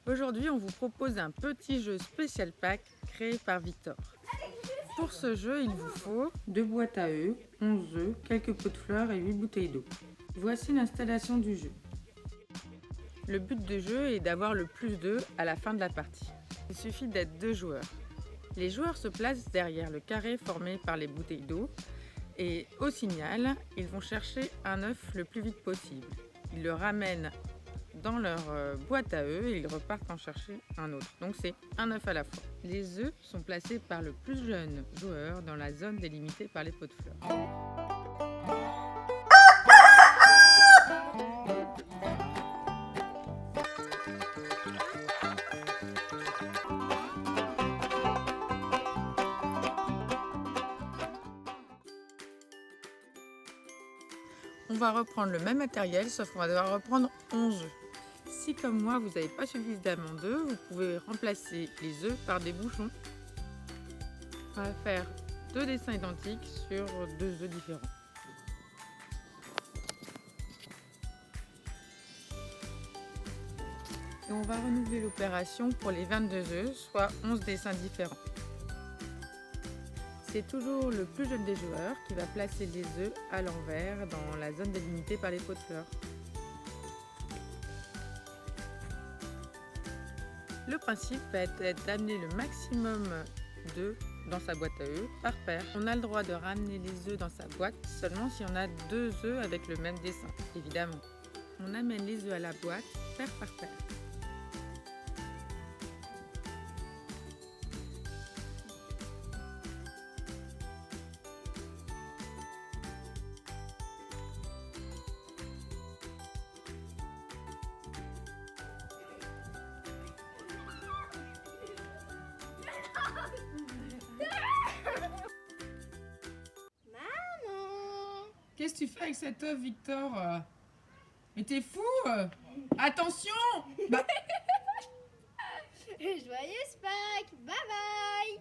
Aujourd'hui, on vous propose un petit jeu spécial pack créé par Victor. Pour ce jeu, il vous faut 2 boîtes à œufs, 11 œufs, quelques pots de fleurs et 8 bouteilles d'eau. Voici l'installation du jeu. Le but du jeu est d'avoir le plus d'œufs à la fin de la partie. Il suffit d'être 2 joueurs. Les joueurs se placent derrière le carré formé par les bouteilles d'eau et au signal, ils vont chercher un œuf le plus vite possible. Ils le ramènent dans leur boîte à œufs et ils repartent en chercher un autre. Donc c'est un œuf à la fois. Les œufs sont placés par le plus jeune joueur dans la zone délimitée par les pots de fleurs. On va reprendre le même matériel, sauf qu'on va devoir reprendre 11 œufs. Si comme moi, vous n'avez pas suffisamment d'œufs, vous pouvez remplacer les œufs par des bouchons. On va faire 2 dessins identiques sur 2 œufs différents. Et on va renouveler l'opération pour les 22 œufs, soit 11 dessins différents. C'est toujours le plus jeune des joueurs qui va placer les œufs à l'envers dans la zone délimitée par les pots de fleurs. Le principe va être d'amener le maximum d'œufs dans sa boîte à œufs par paire. On a le droit de ramener les œufs dans sa boîte seulement si on a 2 œufs avec le même dessin, évidemment. On amène les œufs à la boîte paire par paire. Qu'est-ce que tu fais avec cet œuf, Victor? Mais t'es fou? Attention! Joyeuse Pâques! Bye bye!